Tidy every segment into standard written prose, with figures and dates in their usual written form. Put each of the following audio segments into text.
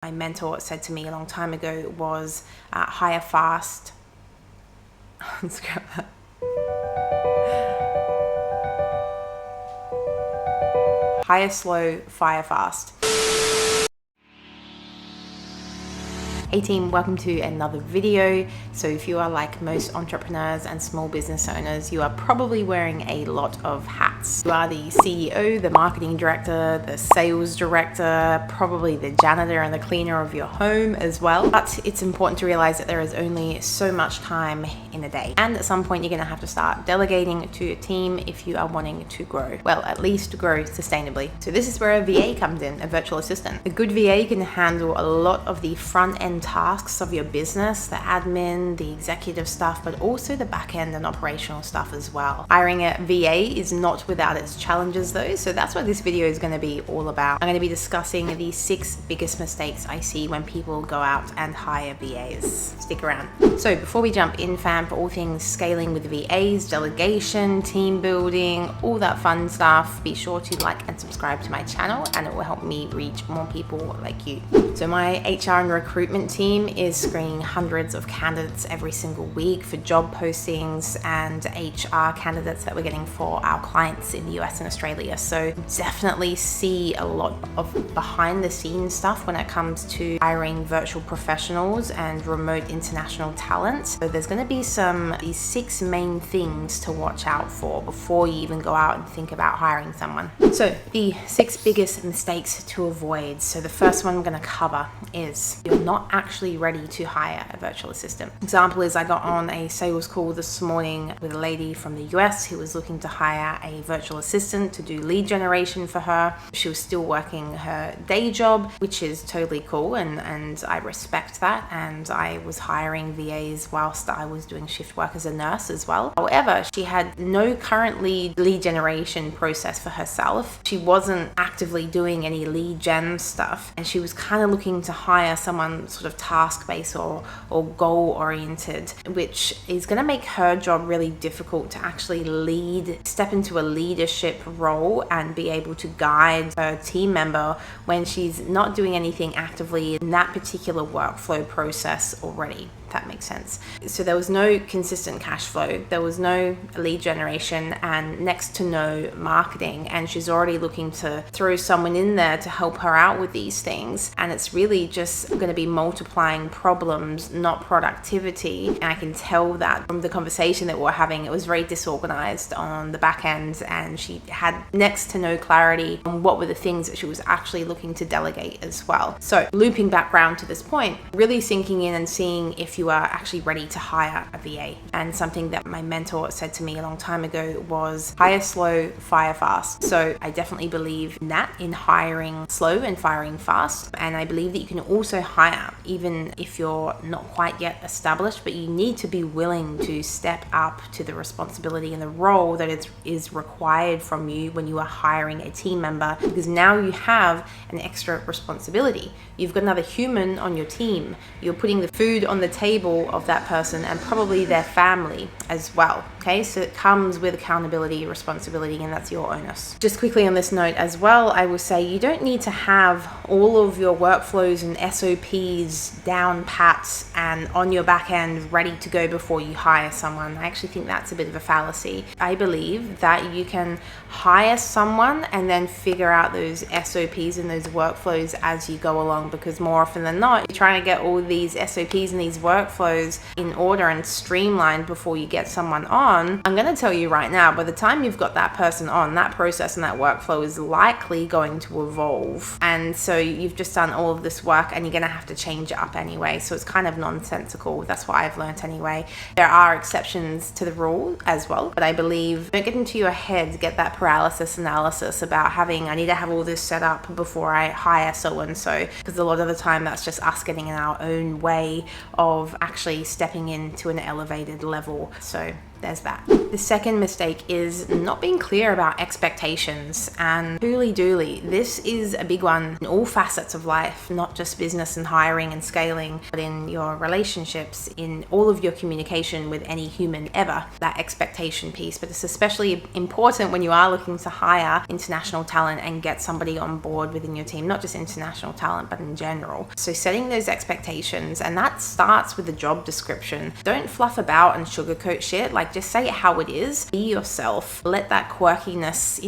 my mentor said to me a long time ago was hire fast. Let's grab that. Hire slow, fire fast. Hey team, welcome to another video. So if you are like most entrepreneurs and small business owners, you are probably wearing a lot of hats. You are the CEO, the marketing director, the sales director, probably the janitor and the cleaner of your home as well. But it's important to realize that there is only so much time in a day. And at some point you're gonna have to start delegating to a team if you are wanting to grow. Well, at least grow sustainably. So this is where a VA comes in, a virtual assistant. A good VA can handle a lot of the front end tasks of your business, the admin, the executive stuff, but also the back end and operational stuff as well. Hiring a VA is not without its challenges though, so that's what this video is going to be all about. I'm going to be discussing the 6 biggest mistakes I see when people go out and hire VAs. Stick around. So before we jump in, fam, for all things scaling with VAs, delegation, team building, all that fun stuff, be sure to like and subscribe to my channel and it will help me reach more people like you. So my HR and recruitment team is screening hundreds of candidates every single week for job postings and HR candidates that we're getting for our clients in the US and Australia. So definitely see a lot of behind the scenes stuff when it comes to hiring virtual professionals and remote international talent. So there's going to be these 6 main things to watch out for before you even go out and think about hiring someone. So the 6 biggest mistakes to avoid. So the first one I'm going to cover is you're not actually ready to hire a virtual assistant. Example is I got on a sales call this morning with a lady from the US who was looking to hire a virtual assistant to do lead generation for her. She was still working her day job, which is totally cool, and I respect that. And I was hiring VAs whilst I was doing shift work as a nurse as well. However, she had no current lead generation process for herself. She wasn't actively doing any lead gen stuff, and she was kind of looking to hire someone sort of task-based or goal-oriented, which is going to make her job really difficult to actually step into a leadership role and be able to guide her team member when she's not doing anything actively in that particular workflow process already. That makes sense. So there was no consistent cash flow, there was no lead generation, and next to no marketing, and she's already looking to throw someone in there to help her out with these things, and it's really just going to be multiplying problems, not productivity. And I can tell that from the conversation that we're having, it was very disorganized on the back end, and she had next to no clarity on what were the things that she was actually looking to delegate as well. So looping back around to this point, really sinking in and seeing if you are actually ready to hire a VA. And something that my mentor said to me a long time ago was hire slow, fire fast. So I definitely believe in that, in hiring slow and firing fast. And I believe that you can also hire even if you're not quite yet established, but you need to be willing to step up to the responsibility and the role that is required from you when you are hiring a team member, because now you have an extra responsibility. You've got another human on your team. You're putting the food on the table of that person and probably their family as well. Okay, so it comes with accountability, responsibility, and that's your onus. Just quickly on this note as well, I will say you don't need to have all of your workflows and SOPs down pat and on your back end ready to go before you hire someone. I actually think that's a bit of a fallacy. I believe that you can hire someone and then figure out those SOPs and those workflows as you go along, because more often than not, you're trying to get all these SOPs and these workflows in order and streamlined before you get someone on. I'm going to tell you right now, by the time you've got that person on, that process and that workflow is likely going to evolve. And so you've just done all of this work and you're going to have to change it up anyway. So it's kind of nonsensical. That's what I've learned anyway. There are exceptions to the rule as well, but I believe don't get into your head, get that paralysis analysis about I need to have all this set up before I hire so-and-so, because a lot of the time that's just us getting in our own way of actually stepping into an elevated level. So there's that. The second mistake is not being clear about expectations, and truly dooly, this is a big one in all facets of life, not just business and hiring and scaling, but in your relationships, in all of your communication with any human ever, that expectation piece. But it's especially important when you are looking to hire international talent and get somebody on board within your team, not just international talent, but in general. So setting those expectations, and that starts with the job description. Don't fluff about and sugarcoat shit. Like, just say it how it is. Be yourself. Let that quirkiness,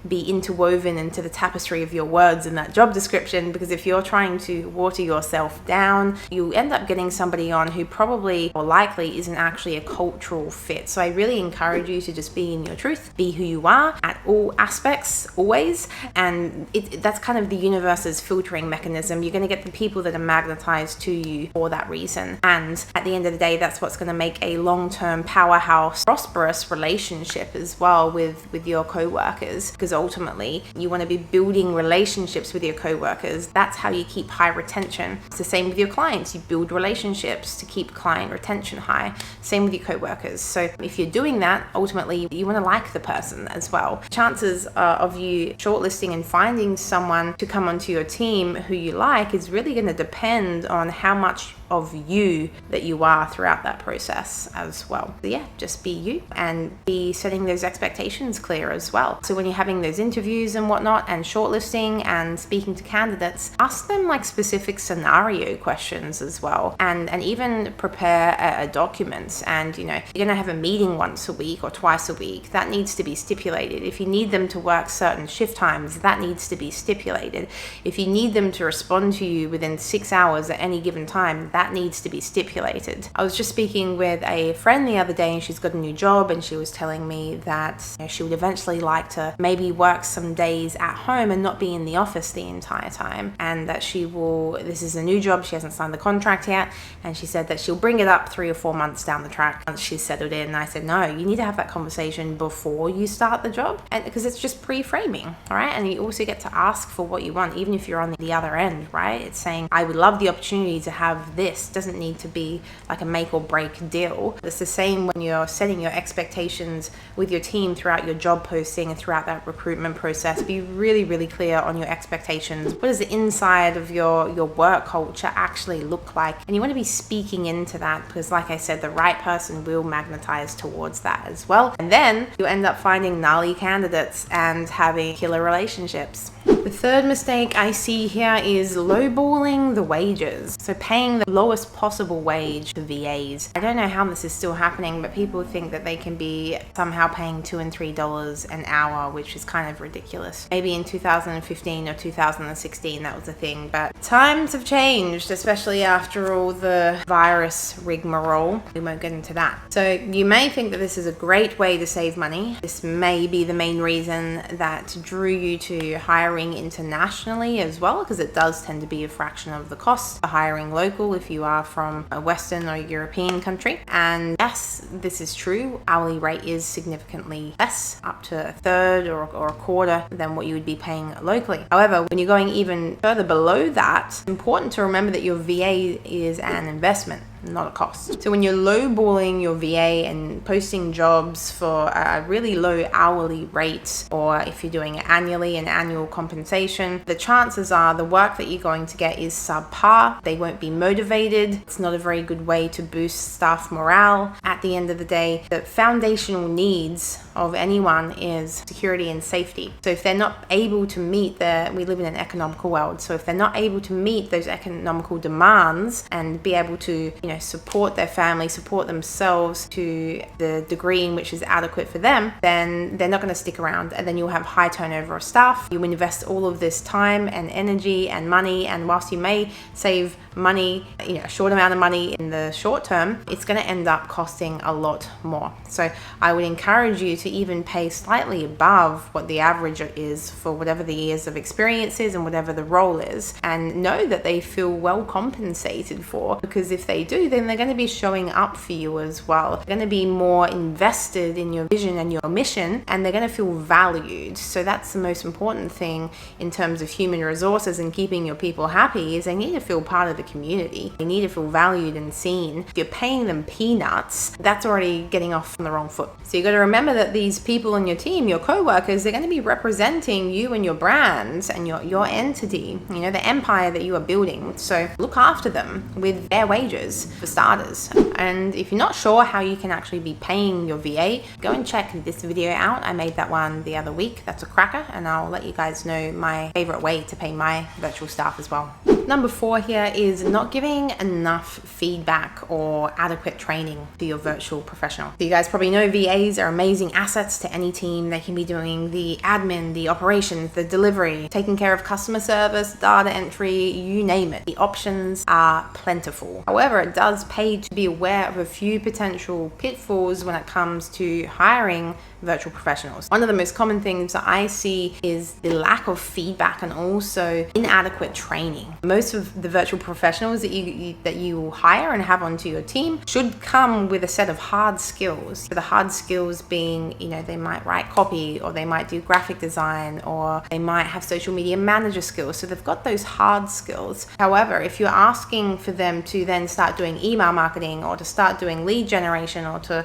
be interwoven into the tapestry of your words in that job description, because if you're trying to water yourself down, you end up getting somebody on who probably or likely isn't actually a cultural fit. So I really encourage you to just be in your truth, be who you are at all aspects, always. And that's kind of the universe's filtering mechanism. You're going to get the people that are magnetized to you for that reason. And at the end of the day, that's what's going to make a long-term powerhouse, prosperous relationship as well with your co-workers, because ultimately you want to be building relationships with your co-workers. That's how you keep high retention. It's the same with your clients. You build relationships to keep client retention high. Same with your co-workers. So if you're doing that, ultimately you want to like the person as well. Chances of you shortlisting and finding someone to come onto your team who you like is really going to depend on how much of you that you are throughout that process as well. So yeah, just be you and be setting those expectations clear as well. So when you're having those interviews and whatnot and shortlisting and speaking to candidates, ask them like specific scenario questions as well, and even prepare a document. And you're going to have a meeting once a week or twice a week. That needs to be stipulated. If you need them to work certain shift times, that needs to be stipulated. If you need them to respond to you within 6 hours at any given time, that needs to be stipulated. I was just speaking with a friend the other day, and she's got a new job, and she was telling me that she would eventually like to maybe work some days at home and not be in the office the entire time, and that this is a new job, she hasn't signed the contract yet, and she said that she'll bring it up 3 or 4 months down the track once she's settled in. And I said, no, you need to have that conversation before you start the job, and because it's just pre-framing, all right? And you also get to ask for what you want, even if you're on the other end, right? It's saying, I would love the opportunity to have this. Doesn't need to be like a make or break deal. It's the same when you're setting your expectations with your team throughout your job posting and throughout that recruitment process. Be really, really clear on your expectations. What does the inside of your work culture actually look like? And you want to be speaking into that, because like I said, the right person will magnetize towards that as well. And then you'll end up finding gnarly candidates and having killer relationships. The third mistake I see here is lowballing the wages. So paying the lowest possible wage to VAs. I don't know how this is still happening, but people think that they can be somehow paying $2 and $3 an hour, which is kind of ridiculous. Maybe in 2015 or 2016 that was a thing, but times have changed, especially after all the virus rigmarole. We won't get into that. So you may think that this is a great way to save money. This may be the main reason that drew you to hiring internationally as well, because it does tend to be a fraction of the cost for hiring local if you are from a Western or European country. And yes, this is true. Hourly rate is significantly less, up to a third or a quarter than what you would be paying locally. However, when you're going even further below that, it's important to remember that your VA is an investment, not a cost. So when you're lowballing your VA and posting jobs for a really low hourly rate, or if you're doing it annually, an annual compensation, the chances are the work that you're going to get is subpar. They won't be motivated. It's not a very good way to boost staff morale. At the end of the day, the foundational needs of anyone is security and safety. So if they're not able to meet we live in an economical world, so if they're not able to meet those economical demands and be able to, support their family, support themselves to the degree in which is adequate for them, then they're not going to stick around, and then you'll have high turnover of staff. You invest all of this time and energy and money, and whilst you may save money, a short amount of money in the short term, it's going to end up costing a lot more. So I would encourage you to even pay slightly above what the average is for whatever the years of experience is and whatever the role is, and know that they feel well compensated for, because if they do, do, then they're going to be showing up for you as well. They're going to be more invested in your vision and your mission, and they're going to feel valued. So that's the most important thing in terms of human resources and keeping your people happy, is they need to feel part of the community. They need to feel valued and seen. If you're paying them peanuts, that's already getting off on the wrong foot. So you got to remember that these people on your team, your co-workers, they're going to be representing you and your brand and your entity, the empire that you are building. So look after them with their wages for starters. And if you're not sure how you can actually be paying your VA, go and check this video out. I made that one the other week. That's a cracker, and I'll let you guys know my favorite way to pay my virtual staff as well. Number 4 here is not giving enough feedback or adequate training to your virtual professional. So you guys probably know VAs are amazing assets to any team. They can be doing the admin, the operations, the delivery, taking care of customer service, data entry, you name it. The options are plentiful. However, it does pay to be aware of a few potential pitfalls when it comes to hiring virtual professionals. One of the most common things that I see is the lack of feedback and also inadequate training. Most of the virtual professionals that you hire and have onto your team should come with a set of hard skills. So the hard skills being, they might write copy, or they might do graphic design, or they might have social media manager skills. So they've got those hard skills. However, if you're asking for them to then start doing email marketing, or to start doing lead generation, or to,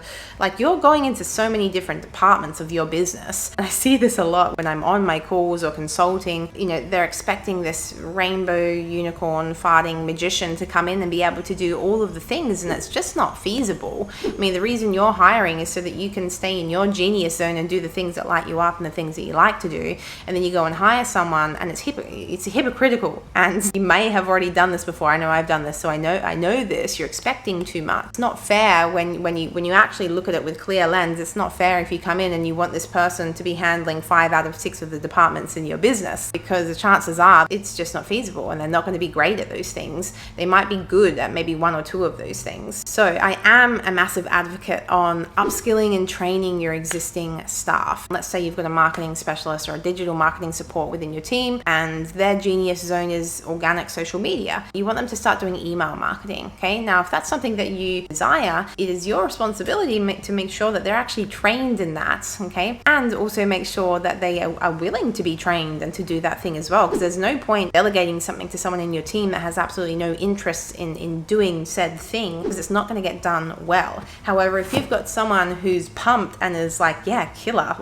you're going into so many different departments of your business. And I see this a lot when I'm on my calls or consulting. They're expecting this rainbow unicorn farting magician to come in and be able to do all of the things, and it's just not feasible. I mean, the reason you're hiring is so that you can stay in your genius zone and do the things that light you up and the things that you like to do. And then you go and hire someone, and it's hypocritical. And you may have already done this before. I know I've done this, so I know this. You're expecting too much. It's not fair when you actually look at it with clear lens. It's not fair if you come in and you want this person to be handling 5 out of 6 of the departments in your business, because the chances are it's just not feasible, and they're not going to be great at those things. They might be good at maybe 1 or 2 of those things. So I am a massive advocate on upskilling and training your existing staff. Let's say you've got a marketing specialist or a digital marketing support within your team, and their genius zone is organic social media. You want them to start doing email marketing. Okay, now if that's something that you desire, it is your responsibility to make sure that they're actually trained in that. Okay, and also make sure that they are willing to be trained and to do that thing as well, because there's no point delegating something to someone in your team that has absolutely no interest in doing said thing, because it's not going to get done well. However, if you've got someone who's pumped and is yeah, killer,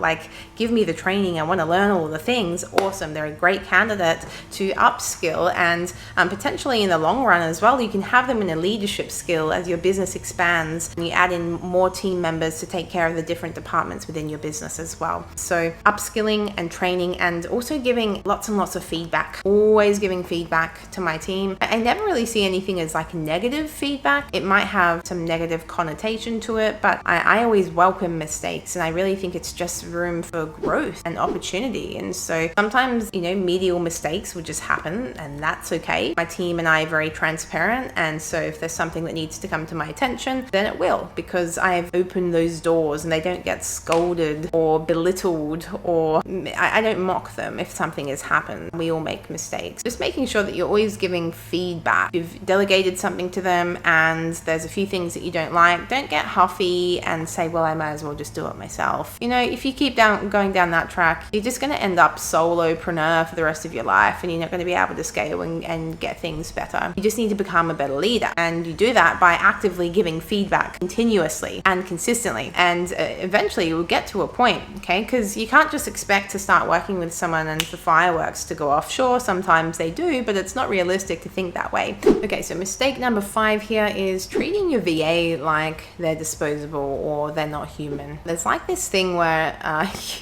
give me the training, I want to learn all the things, awesome, they're a great candidate to upskill, and potentially in the long run as well, you can have them in a leadership skill as your business expands and you add in more team members to take care of the different departments within your business as well. So upskilling and training, and also giving lots and lots of feedback. Always giving feedback to my team. I never really see anything as negative feedback. It might have some negative connotation to it, but I always welcome mistakes, and I really think it's just room for growth and opportunity. And so sometimes, medial mistakes would just happen, and that's okay. My team and I are very transparent, and so if there's something that needs to come to my attention, then it will, because I've opened those doors and they don't get scolded or belittled, or I don't mock them if something has happened. We all make mistakes. Just making sure that you're always giving feedback. If you've delegated something to them and there's a few things that you don't like, don't get huffy and say, well, I might as well just do it myself. If you keep going down that track, you're just going to end up solopreneur for the rest of your life, and you're not going to be able to scale and get things better. You just need to become a better leader, and you do that by actively giving feedback continuously and consistently, and eventually you will get to a point, okay? Because you can't just expect to start working with someone and for fireworks to go off. Sure, sometimes they do, but it's not realistic to think that way. Okay, so mistake number 5 here is treating your VA like they're disposable or they're not human. There's this thing where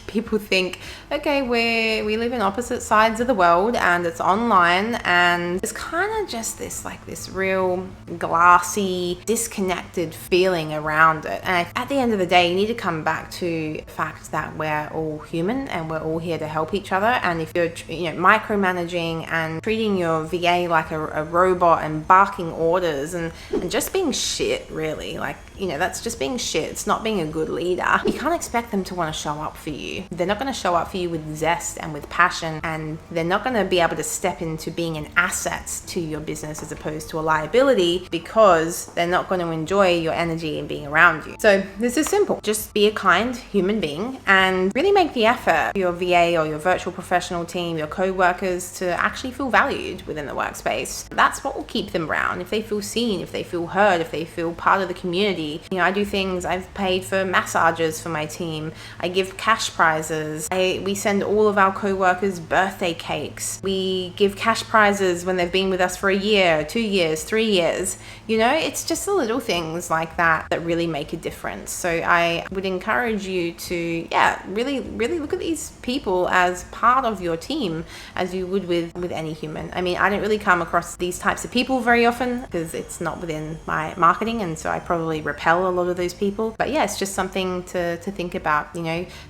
people think, okay, we live in opposite sides of the world and it's online, and it's kind of just this real glassy, disconnected feeling around it. And at the end of the day, you need to come back to the fact that we're all human and we're all here to help each other. And if you're micromanaging and treating your VA like a robot and barking orders and just being shit, really, that's just being shit. It's not being a good leader. You can't expect them to want to show up for you. They're not going to show up for you with zest and with passion, and they're not going to be able to step into being an asset to your business as opposed to a liability, because they're not going to enjoy your energy and being around you. So this is simple. Just be a kind human being and really make the effort for your VA or your virtual professional team, your co-workers, to actually feel valued within the workspace. That's what will keep them around. If they feel seen, if they feel heard, if they feel part of the community. I do things. I've paid for massages for my team. I give cash prizes. We send all of our co-workers birthday cakes. We give cash prizes when they've been with us for a year, 2 years, 3 years. It's just the little things like that that really make a difference. So I would encourage you to, really look at these people as part of your team, as you would with any human. I don't really come across these types of people very often because it's not within my marketing, and so I probably repel a lot of those people. But it's just something to think about.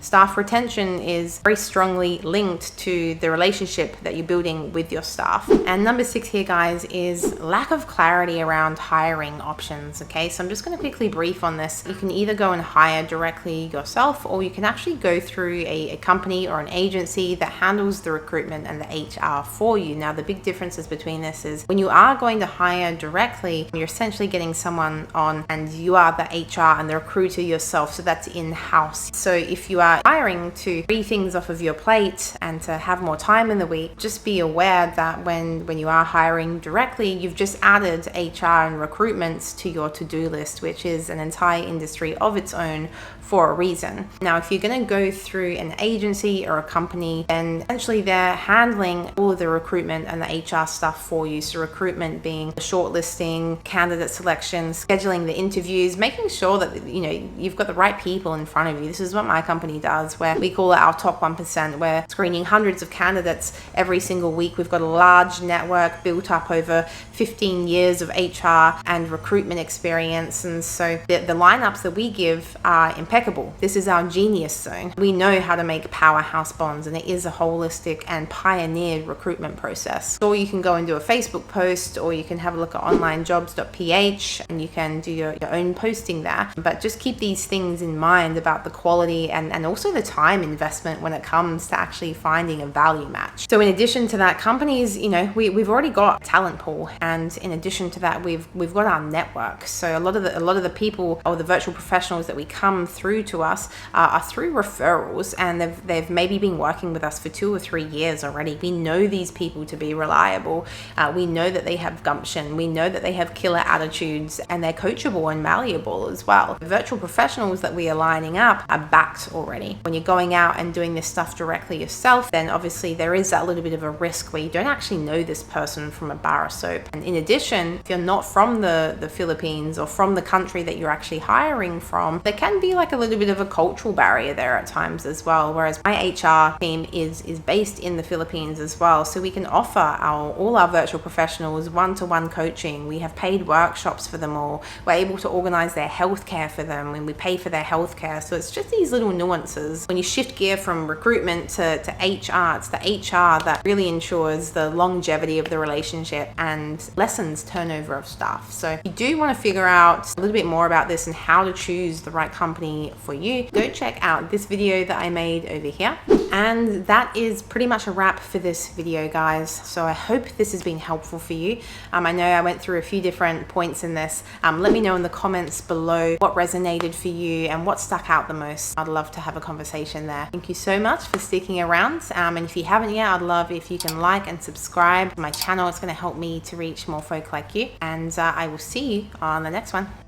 Staff retention is very strongly linked to the relationship that you're building with your staff. And number 6 here, guys, is lack of clarity around hiring options. Okay, so I'm just going to quickly brief on this. You can either go and hire directly yourself, or you can actually go through a company or an agency that handles the recruitment and the HR for you. Now, the big differences between this is when you are going to hire directly, you're essentially getting someone on and you are the HR and the recruiter yourself. So that's in-house. So if you are hiring to free things off of your plate and to have more time in the week, just be aware that when you are hiring directly, you've just added HR and recruitment to your to-do list, which is an entire industry of its own for a reason. Now, if you're going to go through an agency or a company, then essentially they're handling all of the recruitment and the HR stuff for you. So recruitment being the shortlisting, candidate selection, scheduling the interviews, making sure that you've got the right people in front of you. This is what my company does, where we call it our top 1%. We're screening hundreds of candidates every single week. We've got a large network built up over 15 years of HR and recruitment experience, and so the lineups that we give are impeccable. This is our genius zone. We know how to make powerhouse bonds, and it is a holistic and pioneered recruitment process. Or you can go and do a Facebook post, or you can have a look at onlinejobs.ph and you can do your own posting there. But just keep these things in mind about the quality and also the time investment when it comes to actually finding a value match. So in addition to that, companies, we've already got a talent pool, and in addition to that, we've got our network. So a lot of the people or the virtual professionals that we come through to us are through referrals, and they've maybe been working with us for 2 or 3 years already. We know these people to be reliable. We know that they have gumption. We know that they have killer attitudes, and they're coachable and malleable as well. The virtual professionals that we are lining up are backed already. When you're going out and doing this stuff directly yourself, then obviously there is that little bit of a risk where you don't actually know this person from a bar of soap. And in addition, if you're not from the Philippines or from the country that you're actually hiring from, there can be like a little bit of a cultural barrier there at times as well. Whereas my HR team is based in the Philippines as well. So we can offer all our virtual professionals one-to-one coaching. We have paid workshops for them all. We're able to organize their healthcare for them, and we pay for their healthcare. So it's just these little nuances. When you shift gear from recruitment to HR, it's the HR that really ensures the longevity of the relationship and lessens turnover of staff. So if you do want to figure out a little bit more about this and how to choose the right company for you, go check out this video that I made over here. And that is pretty much a wrap for this video, guys. So I hope this has been helpful for you. I know I went through a few different points in this. Let me know in the comments below what resonated for you and what stuck out the most. I'd love to have a conversation there. Thank you so much for sticking around. And if you haven't yet, I'd love if you can like and subscribe to my channel. It's going to help me to reach more folk like you. And I will see you on the next one.